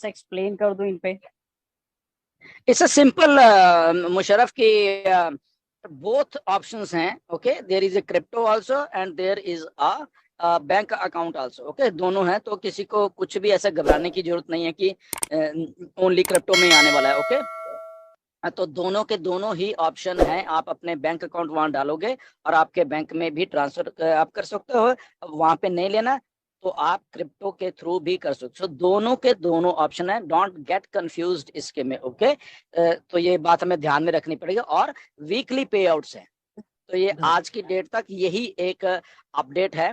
से एक्सप्लेन कर दूं इन पे? इट्स अ सिंपल मुशर्रफ की बोथ ऑप्शंस हैं। Okay, there is a crypto also and there is a bank account also. Okay, दोनों हैं, तो किसी को कुछ भी ऐसा घबराने की जरूरत नहीं है कि ओनली क्रिप्टो में ही आने वाला है। ओके, तो दोनों के दोनों ही ऑप्शन हैं। आप अपने बैंक अकाउंट वहां डालोगे और आपके बैंक में भी ट्रांसफर आप कर सकते हो। वहां पे नहीं लेना तो आप क्रिप्टो के थ्रू भी कर सकते हो। दोनों के दोनों ऑप्शन है, डोंट गेट कंफ्यूज्ड इसके में। ओके, तो ये बात हमें ध्यान में रखनी पड़ेगी। और वीकली पे आउट्स है, तो ये आज की डेट तक यही एक अपडेट है।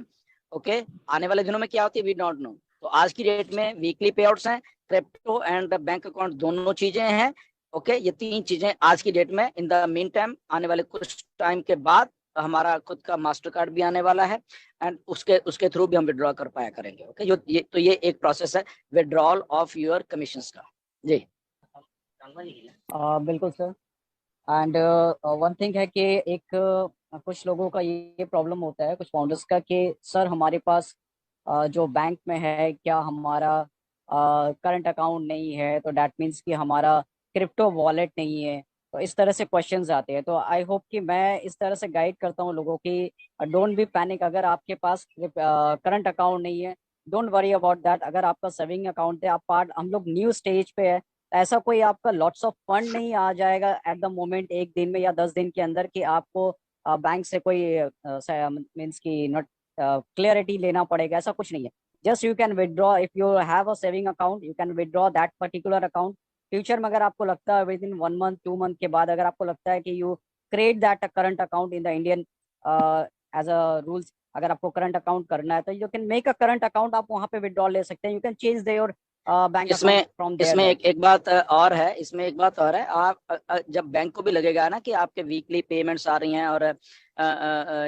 ओके, आने वाले दिनों में क्या होती है वी डोंट नो। तो आज की डेट में वीकली पे आउट्स हैं, क्रिप्टो एंड बैंक अकाउंट दोनों चीजें हैं। ओके, ये तीन चीजें आज की डेट में। इन द मीन टाइम आने वाले कुछ टाइम के बाद हमारा खुद का मास्टर कार्ड भी आने वाला है एंड उसके थ्रू भी हम विड्रॉ कर पाया करेंगे। ओके, ये एक प्रोसेस है विड्रॉल ऑफ योर कमीशंस का। जी बिल्कुल सर। एंड वन थिंग है कि एक कुछ लोगों का ये प्रॉब्लम होता है, कुछ फाउंडर्स का, कि सर हमारे पास जो बैंक में है, क्या हमारा करंट अकाउंट नहीं है, तो डैट मीन्स कि हमारा क्रिप्टो वॉलेट नहीं है। तो इस तरह से क्वेश्चंस आते हैं। तो आई होप कि मैं इस तरह से गाइड करता हूँ लोगों की, डोंट बी पैनिक। अगर आपके पास करंट अकाउंट नहीं है, डोंट वरी अबाउट दैट। अगर आपका सेविंग अकाउंट है, आप पार्ट, हम लोग न्यू स्टेज पे है, ऐसा कोई आपका लॉट्स ऑफ फंड नहीं आ जाएगा एट द मोमेंट, एक दिन में या 10 दिन के अंदर, कि आपको बैंक से कोई मीन्स की नॉट क्लियरिटी लेना पड़ेगा। ऐसा कुछ नहीं है। Just you can withdraw, if you have a saving account you can withdraw that particular account. Future में अगर आपको लगता है विद इन 1 मंथ 2 मंथ के बाद, अगर आपको लगता है कि you create that current account in the Indian as a rules, अगर आपको करंट अकाउंट करना है तो you can make a current account, आप वहां पे विदड्रॉ ले सकते हैं। You can change your bank account इसमें फ्रॉम देयर इसमें ऑल्सो। एक बात और है। इसमें एक बात और है, आप जब बैंक को भी लगेगा ना कि आपके वीकली पेमेंट्स आ रही हैं और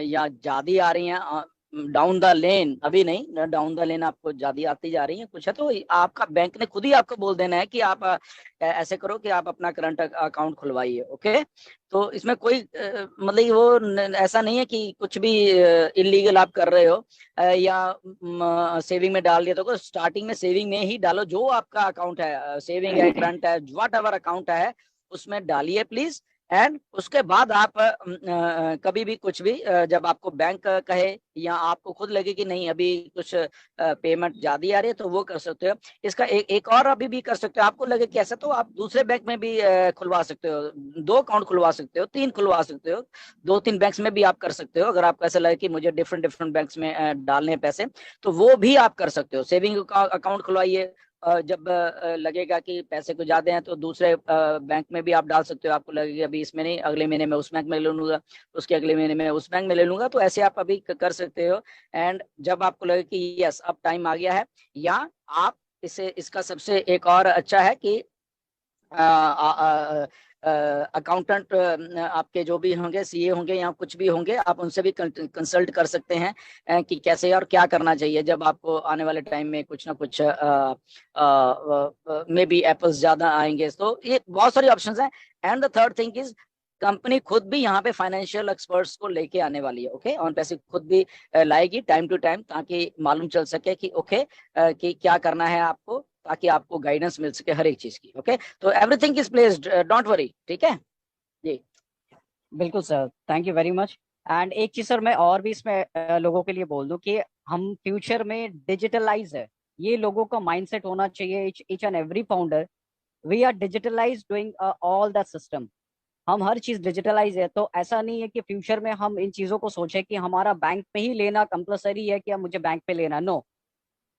या ज्यादा आ रही हैं डाउन द लेन, अभी नहीं, डाउन द लेन आपको ज्यादा आती जा रही है कुछ है, तो आपका बैंक ने खुद ही आपको बोल देना है कि आप ऐसे करो कि आप अपना करंट अकाउंट खुलवाइए। ओके, तो इसमें कोई मतलब कि वो ऐसा नहीं है कि कुछ भी इलीगल आप कर रहे हो या सेविंग में डाल दिया। तो स्टार्टिंग में सेविंग में ही डालो, जो आपका अकाउंट है, सेविंग है, करंट है, व्हाट एवर अकाउंट है, उसमें डालिए प्लीज। एंड उसके बाद आप कभी भी कुछ भी जब आपको बैंक कहे या आपको खुद लगे कि नहीं अभी कुछ पेमेंट ज्यादा आ रही है, तो वो कर सकते हो। इसका एक और अभी भी कर सकते हो। आपको लगे कि ऐसा, तो आप दूसरे बैंक में भी खुलवा सकते हो। 2 अकाउंट खुलवा सकते हो, 3 खुलवा सकते हो, 2-3 बैंक्स में भी आप कर सकते हो। अगर आपको ऐसा लगे कि मुझे डिफरेंट डिफरेंट बैंक्स में डालने पैसे, तो वो भी आप कर सकते हो। सेविंग अकाउंट खुलवाइए, जब लगेगा कि पैसे कुछ ज्यादा हैं तो दूसरे बैंक में भी आप डाल सकते हो। आपको लगेगा अभी इसमें नहीं, अगले महीने में उस बैंक में ले लूंगा, उसके अगले महीने में उस बैंक में ले लूंगा, तो ऐसे आप अभी कर सकते हो। एंड जब आपको लगे कि यस अब टाइम आ गया है, या आप इसे, इसका सबसे एक और अच्छा है कि अकाउंटेंट आपके जो भी होंगे, सीए होंगे या कुछ भी होंगे, आप उनसे भी कंसल्ट कर सकते हैं कि कैसे और क्या करना चाहिए जब आपको आने वाले टाइम में कुछ ना कुछ मे बी एप्पल्स ज्यादा आएंगे। तो ये बहुत सारी ऑप्शंस हैं। And the third thing is, company खुद भी यहाँ पे फाइनेंशियल एक्सपर्ट्स को लेके आने वाली है। ओके, ऑन पैसे खुद भी लाएगी टाइम टू टाइम, ताकि मालूम चल सके कि ओके कि क्या करना है आपको, ताकि आपको गाइडेंस मिल सके हर एक चीज की। ओके, तो everything is placed, don't worry. ठीक है जी। बिल्कुल sir, thank you very much. And एक चीज सर मैं और भी इसमें लोगों के लिए बोल दूं कि हम फ्यूचर में डिजिटलाइज है, ये लोगों का माइंडसेट होना चाहिए। Each and every founder, we are digitalize doing all that system. हम हर चीज डिजिटलाइज है, तो ऐसा नहीं है कि फ्यूचर में हम इन चीजों को सोचे कि हमारा बैंक पे ही लेना कंपलसरी है, कि अब मुझे बैंक पे लेना। No,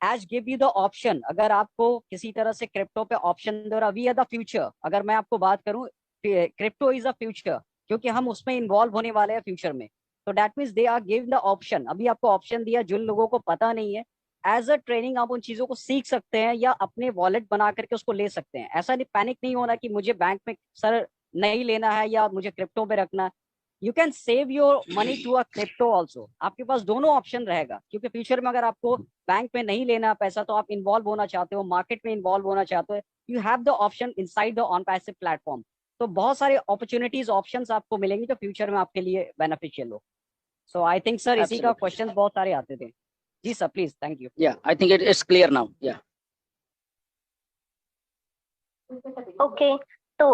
as give you the option. अगर आपको किसी तरह से क्रिप्टो पे ऑप्शन दे रहा, वी आर द फ्यूचर। अगर मैं आपको बात करूं, क्रिप्टो इज द फ्यूचर, क्योंकि हम उसमें इन्वॉल्व होने वाले हैं फ्यूचर में। तो that means they are give the option. अभी आपको ऑप्शन दिया, जिन लोगों को पता नहीं है, एज अ ट्रेनिंग आप उन चीजों को सीख सकते हैं या अपने वॉलेट बना करके उसको ले सकते हैं। ऐसा नहीं, पैनिक नहीं होना कि मुझे बैंक में सर नहीं लेना है या मुझे क्रिप्टो पे रखना है। You can save your money to a crypto also. आपके पास दोनों ऑप्शन रहेगा, क्योंकि फ्यूचर में अगर आपको बैंक में नहीं लेना पैसा, तो आप इन्वॉल्व होना चाहते हो, मार्केट में इन्वॉल्व होना चाहते हो, you have the option inside the on passive platform. तो बहुत सारे अपॉर्चुनिटीज, ऑप्शंस आपको मिलेंगी जो फ्यूचर में आपके लिए बेनिफिशियल हो। सो आई थिंक सर इसी का एब्सोल्युटली, क्वेश्चन बहुत सारे आते थे। जी sir, please, thank you. Yeah I think it is clear now. Yeah okay, तो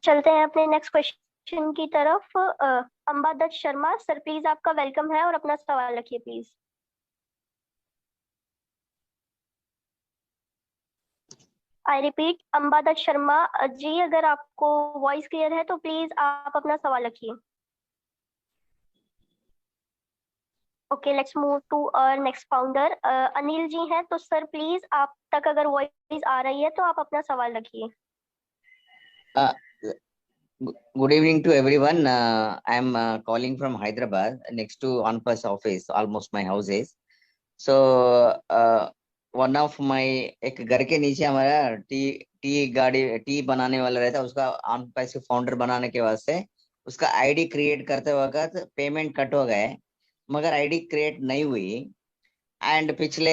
चलते हैं अपने नेक्स्ट क्वेश्चन की तरफ। अंबादत्त शर्मा सर, प्लीज आपका वेलकम है और अपना सवाल रखिए please. I repeat, Ambadatt Sharma ji, अगर आपको वॉइस क्लियर है तो प्लीज आप अपना सवाल रखिए। Okay, let's move to our next founder. Anil ji हैं, तो सर प्लीज आप तक अगर वॉइस आ रही है तो आप अपना सवाल रखिए। Uh, Good evening to everyone. I'm calling from Hyderabad, next to OnePlus office, almost my house is. So, one of my एक घर के नीचे हमारा टी गाड़ी टी बनाने वाला रहता है, उसका OnePlus फाउंडर बनाने के वास्ते उसका आईडी क्रिएट करते वक्त पेमेंट कट हो गए, मगर आईडी क्रिएट नहीं हुई। एंड पिछले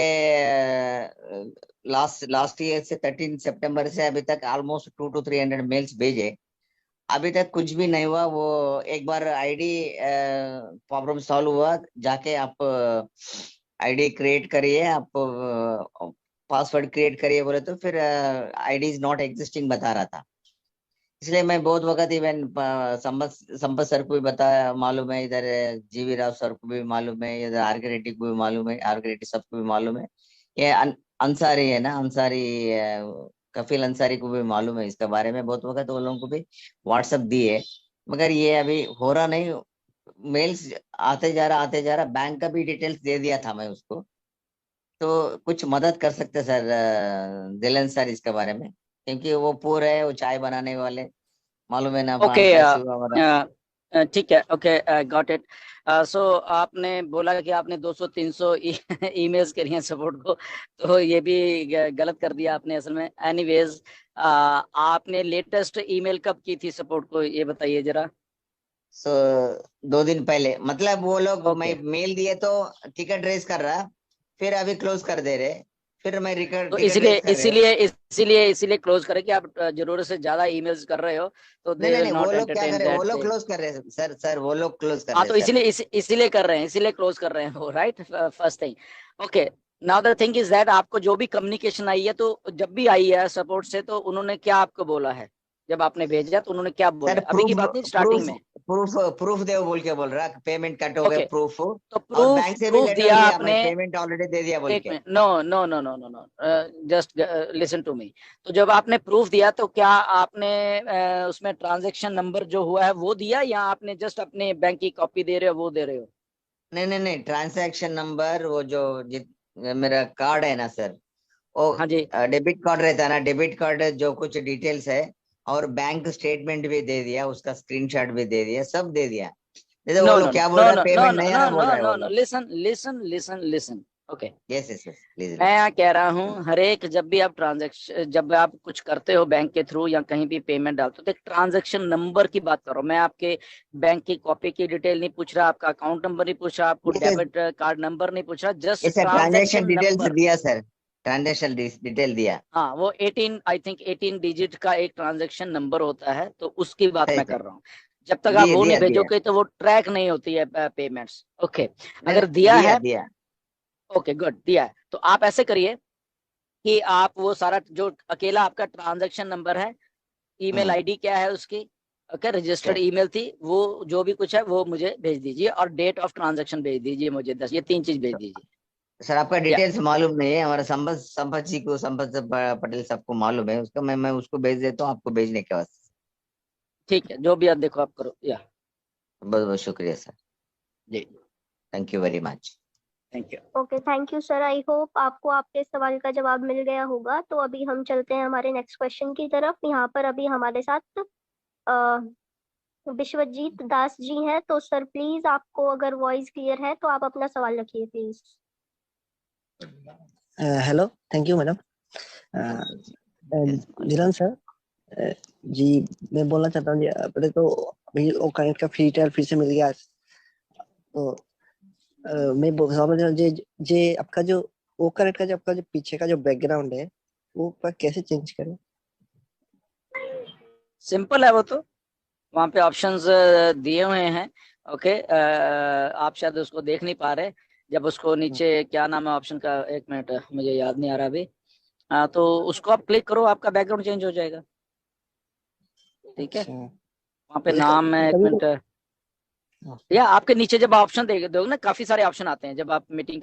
लास्ट ईयर से 13 सितंबर से अभी तक ऑलमोस्ट 200 to 300 मेल्स भेजे, अभी तक कुछ भी नहीं हुआ। वो एक बार आईडी प्रॉब्लम सॉल्व हुआ, जाके आप आईडी क्रिएट करिए, आप पासवर्ड क्रिएट करिए बोले तो फिर आईडी इज नॉट एग्जिस्टिंग बता रहा था। इसलिए मैं बहुत वक्त इवन संपत सर को भी बताया, मालूम है, इधर जीवी राव सर को भी मालूम है, इधर आरके रेड्डी को भी मालूम है, आरके रेड्डी सबको भी मालूम है। ये अंसारी है ना, अंसारी कफिल अंसारी को भी मालूम है इसके बारे में, बहुत वक्त वो लोगों को भी व्हाट्सएप दिए, मगर ये अभी हो रहा नहीं। मेल्स आते जा रहा। बैंक का भी डिटेल्स दे दिया था मैं उसको, तो कुछ मदद कर सकते सर दिलन सर इसके बारे में, क्योंकि वो पूरे है, वो चाय बनाने वाले, मालूम है ना। ओके, ठीक है, ओके, गॉट इट। सो आपने बोला कि आपने 200-300 ईमेल्स करी हैं सपोर्ट को, तो ये भी गलत कर दिया आपने असल में। एनीवेज, आपने लेटेस्ट ईमेल कब की थी सपोर्ट को, ये बताइए जरा। सो 2 दिन पहले, मतलब वो लोग Okay. मैं मेल दिए तो टिकट रेस कर रहा, फिर अभी क्लोज कर दे रहे, फिर मैं रिकॉर्ड तो इसीलिए क्लोज करें कि आप जरूरत से ज्यादा ईमेल्स कर रहे हो, तो दे विल नहीं, नॉट वो लोग क्या एंटरटेन कर रहे, वो दैट लोग थिंग। क्लोज कर रहे हैं सर, वो लोग क्लोज कर हाँ, रहे तो हैं सर। इसीलिए कर रहे हैं, इसीलिए क्लोज कर रहे हैं वो, right, first thing. Okay, now the thing is that आपको जो भी कम्युनिकेशन आई है, तो जब भी आई है सपोर्ट से, तो उन्होंने क्या आपको बोला है? जब आपने भेजा तो उन्होंने क्या बोला? सर अभी की बात नहीं, स्टार्टिंग में। प्रूफ दे बोल के बोल रहा, पेमेंट कट हो गया, ओके, प्रूफ। तो और बैंक से भी प्रूफ लेटर दिया दिया, मैं आपने। पेमेंट ऑलरेडी दे दिया बोल एक के। Minute, no no no no no no, just listen to me. तो जब आपने प्रूफ दिया, तो क्या आपने उसमें ट्रांजैक्शन नंबर जो हुआ है वो दिया, या आपने जस्ट अपने बैंक की कॉपी दे रहे हो, वो दे रहे हो? नहीं, ट्रांसैक्शन नंबर, वो जो मेरा कार्ड है ना सर, वो हाँ जी। डेबिट कार्ड रहता है ना, डेबिट कार्ड जो कुछ डिटेल्स है, और बैंक स्टेटमेंट भी दे दिया, उसका स्क्रीनशॉट भी दे दिया, सब दे दिया। जैसे वो नो लोग नो क्या बोल नो रहा है, नो नो पेमेंट नो नहीं आ नो रहा बोल नो रहा है नो वो नो, लोग। Listen listen listen listen. Okay, yes please. मैं यहाँ कह रहा हूँ, हर एक जब भी आप ट्रांजेक्शन, जब आप कुछ करते हो बैंक के थ्रू या कहीं भी पेमेंट डालते हो, तो एक ट्रांजेक्शन नंबर की बात करो। मैं आपके बैंक की कॉपी की डिटेल नहीं पूछ रहा, आपका अकाउंट नंबर नहीं पूछ रहा, आपको डेबिट कार्ड नंबर नहीं पूछ रहा, just transaction transaction details number. दिया सर, ट्रांजेक्शन डिटेल दिया। हाँ, वो 18, आई थिंक 18 डिजिट का एक ट्रांजेक्शन नंबर होता है, तो उसकी बात सही मैं सर, कर रहा हूँ। जब तक आप दिया वो नहीं दिया दिया भेजोगे तो वो ट्रैक नहीं होती है पेमेंट्स। ओके, नहीं, अगर दिया दिया है, दिया। ओके गुड, दिया है, तो आप ऐसे करिए कि आप वो सारा जो अकेला आपका ट्रांजैक्शन नंबर है, ईमेल आईडी क्या है उसकी, ओके, रजिस्टर्ड ईमेल थी, वो जो भी कुछ है वो मुझे भेज दीजिए, और डेट ऑफ ट्रांजैक्शन भेज दीजिए मुझे 10, ये 3 चीज भेज दीजिए। सर आपका या डिटेल्स मालूम नहीं है, हमारा संपत जी को, पटेल सबको मालूम है उसका, मैं उसको भेज देता हूँ आपको भेजने के वास्ते। ठीक है, जो भी आप देखो आप करो। या बहुत बहुत शुक्रिया सर, जी, thank you very much. Thank you. Okay, thank you sir. I hope आपको आपके सवाल का जवाब मिल गया होगा। तो अभी हम चलते हैं हमारे नेक्स्ट क्वेश्चन की तरफ। यहाँ पर अभी हमारे साथ अ, विश्वजीत दास जी हैं, तो सर प्लीज आपको अगर वॉइस क्लियर है तो आप अपना सवाल रखिए please. Hello, thank you madam. Jilan sir, जी मैं बोलना चाहता हूँ जी, पहले तो अभी वो कनेक्ट का फ्री ट्रायल फिर से मिल गया आज, तो मैं समझ रहा हूँ जे आपका जो वो कनेक्ट का जो आपका जो पीछे का जो बैकग्राउंड है वो कैसे चेंज करें? सिंपल है वो तो, वहाँ पे ऑप्शंस दिए हुए हैं। ओके, आप शायद उसको देख नहीं पा रहे। जब उसको नीचे क्या नाम है ऑप्शन का, एक मिनट मुझे याद नहीं आ रहा अभी, तो उसको आप क्लिक करो, आपका बैकग्राउंड चेंज हो जाएगा। ठीक है, अच्छा वहाँ पे तो नाम है, एक कभी मिनट, या आपके नीचे जब ऑप्शन दोगे ना, काफी सारे ऑप्शन आते हैं जब आप मीटिंग